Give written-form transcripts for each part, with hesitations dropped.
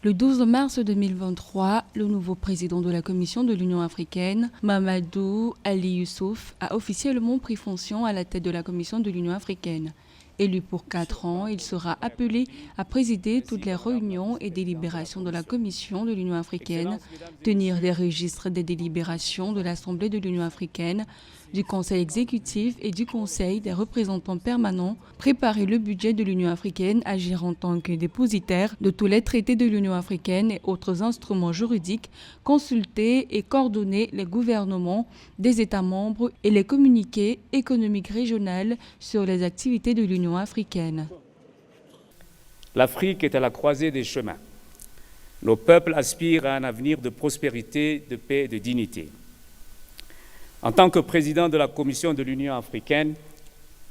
Le 12 mars 2023, le nouveau président de la Commission de l'Union africaine, Mamadou Ali Youssouf, a officiellement pris fonction à la tête de la Commission de l'Union africaine. Élu pour 4 ans, il sera appelé à présider toutes les réunions et délibérations de la Commission de l'Union africaine, tenir des registres des délibérations de l'Assemblée de l'Union africaine, du Conseil exécutif et du Conseil des représentants permanents, préparer le budget de l'Union africaine, agir en tant que dépositaire de tous les traités de l'Union africaine et autres instruments juridiques, consulter et coordonner les gouvernements des États membres et les communiqués économiques régionaux sur les activités de l'Union africaine. L'Afrique est à la croisée des chemins. Nos peuples aspirent à un avenir de prospérité, de paix et de dignité. En tant que président de la Commission de l'Union africaine,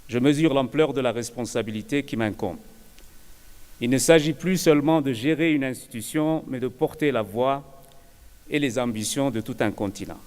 je mesure l'ampleur de la responsabilité qui m'incombe. Il ne s'agit plus seulement de gérer une institution, mais de porter la voix et les ambitions de tout un continent.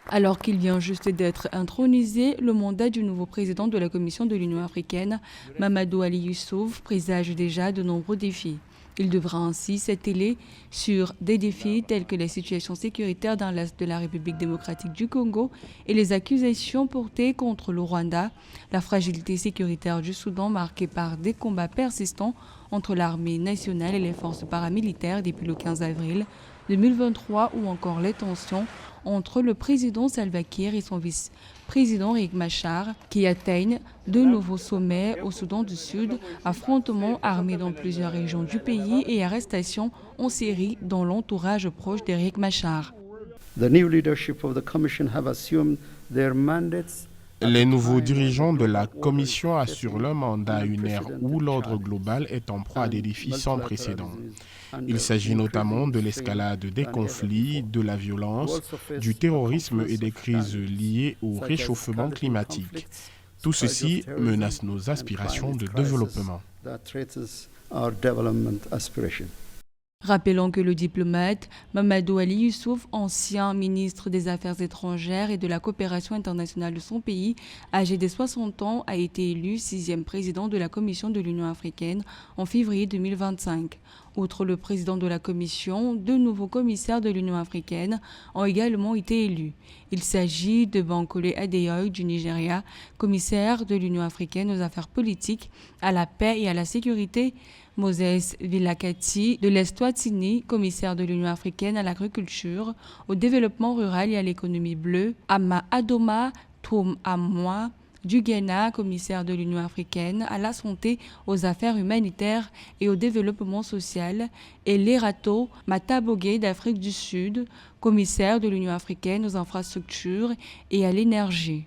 Alors qu'il vient juste d'être intronisé, le mandat du nouveau président de la Commission de l'Union africaine, Mamadou Ali Youssouf, présage déjà de nombreux défis. Il devra ainsi s'atteler sur des défis tels que les situations sécuritaires dans l'Est de la République démocratique du Congo et les accusations portées contre le Rwanda, la fragilité sécuritaire du Soudan marquée par des combats persistants entre l'armée nationale et les forces paramilitaires depuis le 15 avril 2023 ou encore les tensions entre le président Salva Kiir et son vice-président Riek Machar qui atteignent de nouveaux sommets au Soudan du Sud, affrontements armés dans plusieurs régions du pays et arrestations en série dans l'entourage proche de Riek Machar. Les nouveaux dirigeants de la Commission assurent leur mandat à une ère où l'ordre global est en proie à des défis sans précédent. Il s'agit notamment de l'escalade des conflits, de la violence, du terrorisme et des crises liées au réchauffement climatique. Tout ceci menace nos aspirations de développement. Rappelons que le diplomate Mamadou Ali Youssouf, ancien ministre des Affaires étrangères et de la coopération internationale de son pays, âgé de 60 ans, a été élu 6e président de la Commission de l'Union africaine en février 2025. Outre le président de la Commission, 2 nouveaux commissaires de l'Union africaine ont également été élus. Il s'agit de Bankole Adeoye du Nigeria, commissaire de l'Union africaine aux affaires politiques, à la paix et à la sécurité, Moses Vilakati de l'Eswatini, commissaire de l'Union africaine à l'agriculture, au développement rural et à l'économie bleue, Ama Adoma Toum Amwa du Ghana, commissaire de l'Union africaine à la santé, aux affaires humanitaires et au développement social, et Lerato Matabogué d'Afrique du Sud, commissaire de l'Union africaine aux infrastructures et à l'énergie.